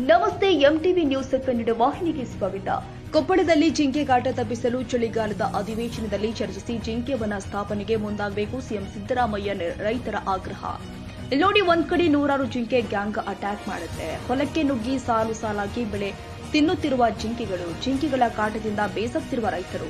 ನಮಸ್ತೆ, MTV news Kannada ವಾಹಿನಿಗೆ ಸ್ವಾಗತ. ಕೊಪ್ಪಳದಲ್ಲಿ ಜಿಂಕೆ ಕಾಟ ತಪ್ಪಿಸಲು ಚಳಿಗಾಲದ ಅಧಿವೇಶನದಲ್ಲಿ ಚರ್ಚಿಸಿ ಜಿಂಕೆ ವನ ಸ್ಥಾಪನೆಗೆ ಮುಂದಾಗಬೇಕು ಸಿಎಂ ಸಿದ್ದರಾಮಯ್ಯ ರೈತರ ಆಗ್ರಹ. ಇಲ್ಲಿ ನೋಡಿ, ಒಂದ್ ಕಡೆ ನೂರಾರು ಜಿಂಕೆ ಗ್ಯಾಂಗ್ ಅಟ್ಯಾಕ್ ಮಾಡುತ್ತೆ. ಹೊಲಕ್ಕೆ ನುಗ್ಗಿ ಸಾಲು ಸಾಲಾಗಿ ಬೆಳೆ ತಿನ್ನುತ್ತಿರುವ ಜಿಂಕೆಗಳ ಕಾಟದಿಂದ ಬೇಸತ್ತಿರುವ ರೈತರು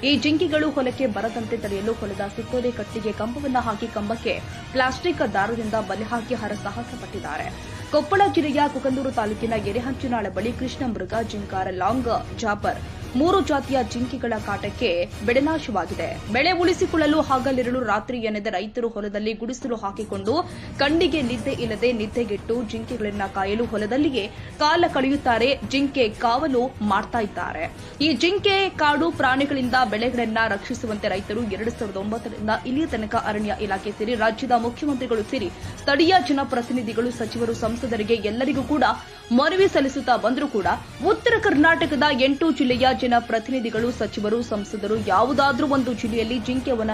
ಈ ಜಿಂಕೆಗಳು ಹೊಲಕ್ಕೆ ಬರದಂತೆ ತಡೆಯಲು ಹೊಲದ ಸುತ್ತೋಲೆ ಕಟ್ಟಿಗೆ ಕಂಬವನ್ನು ಹಾಕಿ ಕಂಬಕ್ಕೆ ಪ್ಲಾಸ್ಟಿಕ್ ದಾರದಿಂದ ಬಲೆ ಹಾಕಿ ಹರಸಾಹಸ ಪಟ್ಟಿದ್ದಾರೆ. ಕೊಪ್ಪಳ ಜಿಲ್ಲೆಯ ಕುಕನೂರು ತಾಲೂಕಿನ ಎರೆಹಂಚಿನಾಳ ಬಳಿ ಕೃಷ್ಣ ಮೃಗ, ಜಿಂಕಾರ, ಲಾಂಗ್ ಜಾಪರ್ 3 ಜಾತಿಯ ಜಿಂಕೆಗಳ ಕಾಟಕ್ಕೆ ಬೆಳೆನಾಶವಾಗಿದೆ. ಬೆಳೆ ಉಳಿಸಿಕೊಳ್ಳಲು ಹಗಲಿರುಳು ರಾತ್ರಿ ಎನ್ನದೆ ರೈತರು ಹೊಲದಲ್ಲಿ ಗುಡಿಸಲು ಹಾಕಿಕೊಂಡು ಕಣ್ಣಿಗೆ ನಿದ್ದೆ ಇಲ್ಲದೆ ನಿದ್ದೆಗೆಟ್ಟು ಜಿಂಕೆಗಳನ್ನ ಕಾಯಲು ಹೊಲದಲ್ಲಿಯೇ ಕಾಲ ಕಳೆಯುತ್ತಾರೆ. ಜಿಂಕೆ ಕಾವಲು ಮಾಡ್ತಾ ಇದ್ದಾರೆ. ಈ ಜಿಂಕೆ ಕಾಡು ಪ್ರಾಣಿಗಳಿಂದ ಬೆಳೆಗಳನ್ನ ರಕ್ಷಿಸುವಂತೆ ರೈತರು 2009ರಿಂದ ಇಲ್ಲಿಯ ತನಕ ಅರಣ್ಯ ಇಲಾಖೆ ಸೇರಿ ರಾಜ್ಯದ ಮುಖ್ಯಮಂತ್ರಿಗಳು ಸೇರಿ ಸ್ಥಳೀಯ ಜನಪ್ರತಿನಿಧಿಗಳು, ಸಚಿವರು, ಸಂಸದರಿಗೆ ಎಲ್ಲರಿಗೂ ಕೂಡ ಮನವಿ ಸಲ್ಲಿಸುತ್ತಾ ಬಂದರೂ ಕೂಡ ಉತ್ತರ ಕರ್ನಾಟಕದ 8 ಜಿಲ್ಲೆಯ ಜನಪ್ರತಿನಿಧಿಗಳು, ಸಚಿವರು, ಸಂಸದರು ಯಾವುದಾದ್ರೂ ಒಂದು ಜಿಲ್ಲೆಯಲ್ಲಿ ಜಿಂಕೆವನ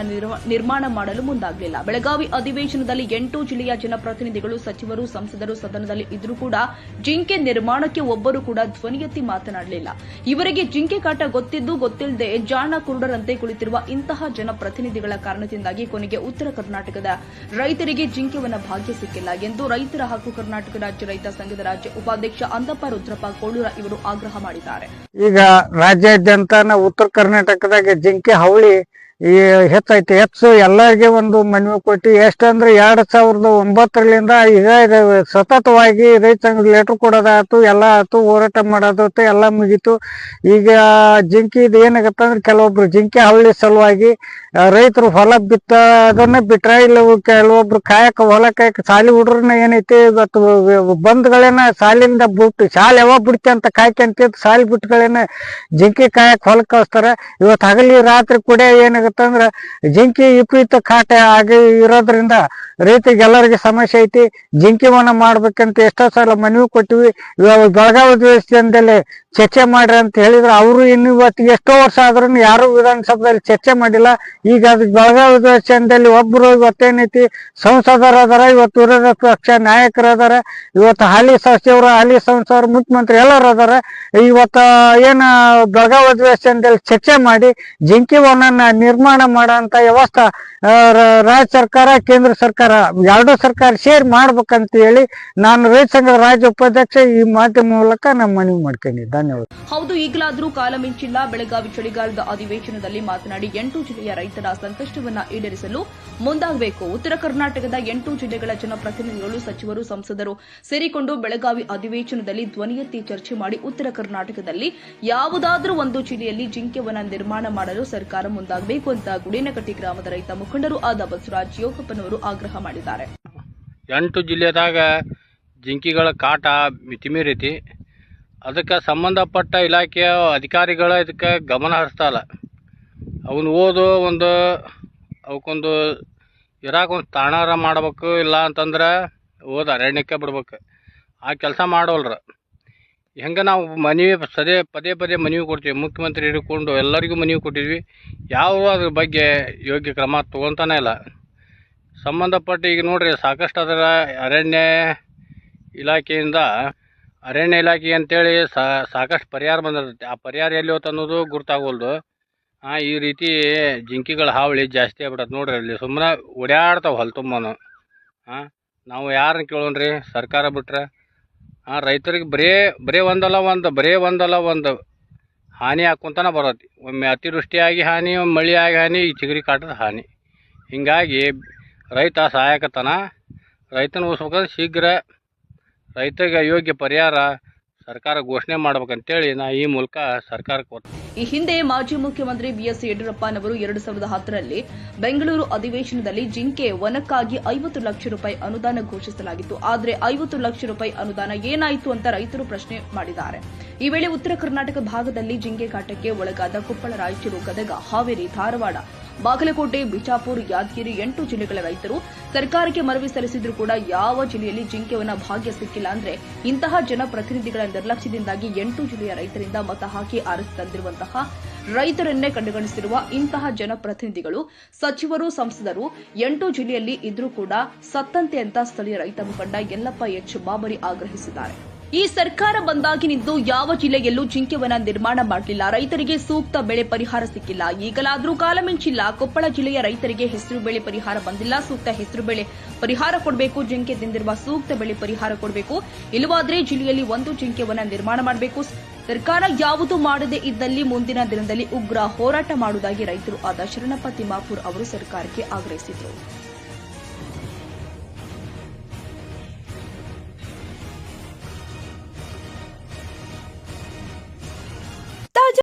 ನಿರ್ಮಾಣ ಮಾಡಲು ಮುಂದಾಗಲಿಲ್ಲ. ಬೆಳಗಾವಿ ಅಧಿವೇಶನದಲ್ಲಿ 8 ಜಿಲ್ಲೆಯ ಜನಪ್ರತಿನಿಧಿಗಳು, ಸಚಿವರು, ಸಂಸದರು ಸದನದಲ್ಲಿ ಇದ್ರೂ ಕೂಡ ಜಿಂಕೆ ನಿರ್ಮಾಣಕ್ಕೆ ಒಬ್ಬರು ಕೂಡ ಧ್ವನಿ ಎತ್ತಿ ಮಾತನಾಡಲಿಲ್ಲ. ಇವರಿಗೆ ಜಿಂಕೆ ಕಾಟ ಗೊತ್ತಿದ್ದು ಗೊತ್ತಿಲ್ಲದೆ ಜಾಣ ಕುರುಡರಂತೆ ಕುಳಿತಿರುವ ಇಂತಹ ಜನಪ್ರತಿನಿಧಿಗಳ ಕಾರಣದಿಂದಾಗಿ ಕೊನೆಗೆ ಉತ್ತರ ಕರ್ನಾಟಕದ ರೈತರಿಗೆ ಜಿಂಕೆವನ ಭಾಗ್ಯ ಸಿಕ್ಕಿಲ್ಲ ಎಂದು ರೈತರ ಹಕ್ಕು ಕರ್ನಾಟಕ ರಾಜ್ಯ ರೈತ ಸಂಘದ ರಾಜ್ಯ ಉಪಾಧ್ಯಕ್ಷ ಅಂದಪ್ಪ ರುದ್ರಪ್ಪ ಕೋಳೂರ ಇವರು ಆಗ್ರಹ ಮಾಡಿದ್ದಾರೆ. ಈಗ ರಾಜ್ಯಾದ್ಯಂತ ಉತ್ತರ ಕರ್ನಾಟಕದಾಗ ಜಿಂಕೆ ಹಾವಳಿ ಹೆಚ್ಚು ಎಲ್ಲರಿಗೆ ಒಂದು ಮನವಿ ಕೊಟ್ಟು ಎಷ್ಟಂದ್ರೆ 2009ರಿಂದ ಈಗ ಸತತವಾಗಿ ರೈತ ಸಂಘದ ಲೆಟರ್ ಕೊಡೋದಾಯ್ತು, ಎಲ್ಲ ಆಯ್ತು, ಹೋರಾಟ ಮಾಡೋದಾಯ್ತು, ಎಲ್ಲ ಮುಗೀತು. ಈಗ ಜಿಂಕೆ ಇದು ಏನಾಗತ್ತಂದ್ರೆ ಕೆಲವೊಬ್ರು ಜಿಂಕೆ ಹಾವಳಿ ಸಲುವಾಗಿ ರೈತರು ಹೊಲ ಅದನ್ನ ಬಿಟ್ರೆ ಇಲ್ಲ ಕೆಲವೊಬ್ರು ಹೊಲ ಕಾಯಕ ಶಾಲಿ ಹುಡ್ರನ್ನ ಏನೈತಿ ಇವತ್ತು ಬಂದ್ಗಳೇನ ಶಾಲಿಂದ ಬಿಟ್ಟು ಶಾಲೆ ಯಾವಾಗ ಬಿಡ್ತಿ ಅಂತ ಕಾಯ್ಕಂತಿದ್ದು ಶಾಲಿ ಬಿಟ್ಟುಗಳೇನ ಜಿಂಕೆ ಕಾಯಕ್ ಹೊಲಕ್ ಕಳಿಸ್ತಾರ. ಇವತ್ತು ಹಗಲಿ ರಾತ್ರಿ ಕೂಡ ಏನಾಗತ್ತಂದ್ರ ಜಿಂಕೆ ವಿಪರೀತ ಕಾಟ ಆಗಿ ಇರೋದ್ರಿಂದ ರೈತರಿಗೆ ಎಲ್ಲರಿಗೆ ಸಮಸ್ಯೆ ಐತಿ. ಜಿಂಕೆ ವನ ಮಾಡ್ಬೇಕಂತ ಎಷ್ಟೋ ಸಲ ಮನವಿ ಕೊಟ್ಟಿವಿ. ಬೆಳಗಾವಿ ದೇಶದಲ್ಲಿ ಚರ್ಚೆ ಮಾಡ್ರಿ ಅಂತ ಹೇಳಿದ್ರು. ಅವರು ಇನ್ನು ಇವತ್ತಿಗೆ ಎಷ್ಟೋ ವರ್ಷ ಆದ್ರೂ ಯಾರು ವಿಧಾನಸಭೆಯಲ್ಲಿ ಚರ್ಚೆ ಮಾಡಿಲ್ಲ. ಈಗ ಅದು ಬೆಳಗಾವಿ ದೇಶದಲ್ಲಿ ಒಬ್ರು ಇವತ್ತೇನೈತಿ ಸಂಸದರು ಅದಾರ, ಇವತ್ತು ವಿರೋಧ ಪಕ್ಷ ನಾಯಕರು ಅದಾರ, ಇವತ್ತು ಹಾಲಿ ಸಚಿವರು, ಹಾಲಿ ಸಂಸದರು, ಮುಖ್ಯಮಂತ್ರಿ ಎಲ್ಲರೂ ಅದಾರ. ಇವತ್ತ ಏನ ಬೆಳಗಾವಿ ಅಧಿವೇಶನದಲ್ಲಿ ಚರ್ಚೆ ಮಾಡಿ ಜಿಂಕೆ ವನ ನಿರ್ಮಾಣ ಮಾಡೋಂತ ವ್ಯವಸ್ಥೆ ರಾಜ್ಯ ಸರ್ಕಾರ, ಕೇಂದ್ರ ಸರ್ಕಾರ ಎರಡೂ ಸರ್ಕಾರ ಸೇರಿ ಮಾಡ್ಬೇಕಂತ ಹೇಳಿ ನಾನು ರೈತ ಸಂಘದ ರಾಜ್ಯ ಉಪಾಧ್ಯಕ್ಷ ಈ ಮಾಧ್ಯಮ ಮೂಲಕ ನಮ್ಮ ಮನವಿ ಮಾಡ್ಕೊಂಡಿದ್ದೆ. ಧನ್ಯವಾದ. ಹೌದು, ಈಗಲಾದರೂ ಕಾಲ ಮಿಂಚಿಲ್ಲ. ಬೆಳಗಾವಿ ಚಳಿಗಾಲದ ಅಧಿವೇಶನದಲ್ಲಿ ಮಾತನಾಡಿ 8 ಜಿಲ್ಲೆಯ ರೈತರ ಸಂಕಷ್ಟವನ್ನ ಈಡೇರಿಸಲು ಮುಂದಾಗಬೇಕು. ಉತ್ತರ ಕರ್ನಾಟಕದ 8 ಜಿಲ್ಲೆಗಳ ಜನಪ್ರತಿನಿಧಿಗಳು, ಸಚಿವರು, ಸಂಸದರು ಸೇರಿಕೊಂಡು ಬೆಳಗಾವಿ ಅಧಿವೇಶನದಲ್ಲಿ ಧ್ವನಿ ಎತ್ತಿ ಚರ್ಚೆ ಮಾಡಿ ಉತ್ತರ ಕರ್ನಾಟಕದಲ್ಲಿ ಯಾವುದಾದ್ರೂ ಒಂದು ಜಿಲ್ಲೆಯಲ್ಲಿ ಜಿಂಕೆವನ ನಿರ್ಮಾಣ ಮಾಡಲು ಸರ್ಕಾರ ಮುಂದಾಗಬೇಕು ಅಂತ ಗುಡೇನಕಟ್ಟಿ ಗ್ರಾಮದ ರೈತ ಮುಖಂಡರು ಆದ ಬಸವರಾಜ್ ಯೋಗಪ್ಪನವರು ಆಗ್ರಹ ಮಾಡಿದ್ದಾರೆ. 8 ಜಿಲ್ಲೆದಾಗ ಜಿಂಕೆಗಳ ಕಾಟ ಮಿತಿಮೀರೈತಿ. ಅದಕ್ಕೆ ಸಂಬಂಧಪಟ್ಟ ಇಲಾಖೆಯ ಅಧಿಕಾರಿಗಳು ಇದಕ್ಕೆ ಗಮನ ಹರಿಸ್ತಾಯಿಲ್ಲ. ಅವನು ಅವಕ್ಕೊಂದು ಇರಾಕೊಂದು ತಾಣಾರ ಮಾಡ್ಬೇಕು, ಇಲ್ಲ ಅಂತಂದ್ರೆ ಅರಣ್ಯಕ್ಕೆ ಬಿಡ್ಬೇಕು. ಆ ಕೆಲಸ ಮಾಡೋಲ್ರ. ಹೆಂಗೆ ನಾವು ಪದೇ ಪದೇ ಮನವಿ ಕೊಡ್ತೀವಿ, ಮುಖ್ಯಮಂತ್ರಿ ಹಿಡ್ಕೊಂಡು ಎಲ್ಲರಿಗೂ ಮನವಿ ಕೊಟ್ಟಿದ್ವಿ. ಯಾವ ಅದ್ರ ಬಗ್ಗೆ ಯೋಗ್ಯ ಕ್ರಮ ತೊಗೊತಾನೆ ಇಲ್ಲ. ಸಂಬಂಧಪಟ್ಟ ಈಗ ನೋಡ್ರಿ, ಸಾಕಷ್ಟು ಅದರ ಅರಣ್ಯ ಇಲಾಖೆಗೆ ಅಂತೇಳಿ ಸಾಕಷ್ಟು ಪರಿಹಾರ ಬಂದಿರ್ತೈತಿ. ಆ ಪರಿಹಾರ ಎಲ್ಲಿ ಹೋತ ಅನ್ನೋದು ಗುರ್ತಾಗೋಲ್ದು. ಈ ರೀತಿ ಜಿಂಕೆಗಳ ಹಾವಳಿ ಜಾಸ್ತಿ ಆಗ್ಬಿಡತ್ತೆ ನೋಡ್ರಿ. ಅಲ್ಲಿ ಸುಮ್ಮನೆ ಓಡಾಡ್ತಾವೆ ಹೊಲ ತುಂಬನು. ನಾವು ಯಾರನ್ನ ಕೇಳೋಣ್ರಿ? ಸರ್ಕಾರ ಬಿಟ್ರೆ ರೈತರಿಗೆ ಬರೇ ಒಂದಲ್ಲ ಒಂದು ಹಾನಿ ಹಾಕ್ಕೊಂತಾನೆ ಬರತ್ತೆ. ಒಮ್ಮೆ ಅತಿವೃಷ್ಟಿಯಾಗಿ ಹಾನಿ, ಒಮ್ಮೆ ಮಳೆಯಾಗಿ ಹಾನಿ, ಈ ಚಿಗರಿ ಕಾಟದ ಹಾನಿ. ಹೀಗಾಗಿ ರೈತ ಸಹಾಯಕತನ ರೈತನ ಉಳಿಸ್ಬೇಕಂದ್ರೆ ಶೀಘ್ರ ರೈತರಿಗೆ ಯೋಗ್ಯ ಪರಿಹಾರ ಸರ್ಕಾರ ಘೋಷಣೆ ಮಾಡ್ಬೇಕಂತೇಳಿ ನಾ ಈ ಮೂಲಕ ಸರ್ಕಾರಕ್ಕೆ. ಈ ಹಿಂದೆ ಮಾಜಿ ಮುಖ್ಯಮಂತ್ರಿ ಬಿಎಸ್ ಯಡಿಯೂರಪ್ಪನವರು 2010ರಲ್ಲಿ ಬೆಂಗಳೂರು ಅಧಿವೇಶನದಲ್ಲಿ ಜಿಂಕೆ ವನಕ್ಕಾಗಿ 50 ಲಕ್ಷ ರೂಪಾಯಿ ಅನುದಾನ ಘೋಷಿಸಲಾಗಿತ್ತು. ಆದರೆ 50 ಲಕ್ಷ ರೂಪಾಯಿ ಅನುದಾನ ಏನಾಯಿತು ಅಂತ ರೈತರು ಪ್ರಶ್ನೆ ಮಾಡಿದ್ದಾರೆ. ಈ ವೇಳೆ ಉತ್ತರ ಕರ್ನಾಟಕ ಭಾಗದಲ್ಲಿ ಜಿಂಕೆ ಕಾಟಕ್ಕೆ ಒಳಗಾದ ಕೊಪ್ಪಳ, ರಾಯಚೂರು, ಗದಗ, ಹಾವೇರಿ, ಧಾರವಾಡ, ಬಾಗಲಕೋಟೆ, ಬಿಜಾಪುರ, ಯಾದಗಿರಿ 8 ಜಿಲ್ಲೆಗಳ ರೈತರು ಸರ್ಕಾರಕ್ಕೆ ಮನವಿ ಸಲ್ಲಿಸಿದ್ರೂ ಕೂಡ ಯಾವ ಜಿಲ್ಲೆಯಲ್ಲಿ ಜಿಂಕೆವನ ಭಾಗ್ಯ ಸಿಕ್ಕಿಲ್ಲ ಅಂದ್ರೆ ಇಂತಹ ಜನಪ್ರತಿನಿಧಿಗಳ ನಿರ್ಲಕ್ಷ್ಯದಿಂದಾಗಿ 8 ಜಿಲ್ಲೆಯ ರೈತರಿಂದ ಮತ ಹಾಕಿ ಆರಿಸಿ ತಂದಿರುವಂತಹ ರೈತರನ್ನೇ ಕಡೆಗಣಿಸಿರುವ ಇಂತಹ ಜನಪ್ರತಿನಿಧಿಗಳು, ಸಚಿವರು, ಸಂಸದರು 8 ಜಿಲ್ಲೆಯಲ್ಲಿ ಇದ್ರೂ ಕೂಡ ಸತ್ತಂತೆ ಅಂತ ಸ್ಥಳೀಯ ರೈತ ಮುಖಂಡ ಯಲ್ಲಪ್ಪ ಎಚ್ ಬಾಬರಿ ಆಗ್ರಹಿಸಿದ್ದಾರೆ. ಈ ಸರ್ಕಾರ ಬಂದಾಗಿನಿಂದ ಯಾವ ಜಿಲ್ಲೆಯಲ್ಲೂ ಜಿಂಕೆವನ ನಿರ್ಮಾಣ ಮಾಡಲಿಲ್ಲ. ರೈತರಿಗೆ ಸೂಕ್ತ ಬೆಳೆ ಪರಿಹಾರ ಸಿಕ್ಕಿಲ್ಲ. ಈಗಲಾದರೂ ಕಾಲ ಮಿಂಚಿಲ್ಲ. ಕೊಪ್ಪಳ ಜಿಲ್ಲೆಯ ರೈತರಿಗೆ ಹೆಸರು ಬೆಳೆ ಪರಿಹಾರ ಬಂದಿಲ್ಲ. ಸೂಕ್ತ ಹೆಸರು ಬೆಳೆ ಪರಿಹಾರ ಕೊಡಬೇಕು. ಜಿಂಕೆ ತಿಂದಿರುವ ಸೂಕ್ತ ಬೆಳೆ ಪರಿಹಾರ ಕೊಡಬೇಕು. ಇಲ್ಲವಾದರೆ ಜಿಲ್ಲೆಯಲ್ಲಿ ಒಂದು ಜಿಂಕೆವನ ನಿರ್ಮಾಣ ಮಾಡಬೇಕು. ಸರ್ಕಾರ ಯಾವುದೂ ಮಾಡದೇ ಇದ್ದಲ್ಲಿ ಮುಂದಿನ ದಿನದಲ್ಲಿ ಉಗ್ರ ಹೋರಾಟ ಮಾಡುವುದಾಗಿ ರೈತರು ಆದ ಶರಣಪ್ಪ ತಿಮ್ಮಾಪುರ್ ಅವರು ಸರ್ಕಾರಕ್ಕೆ ಆಗ್ರಹಿಸಿದರು.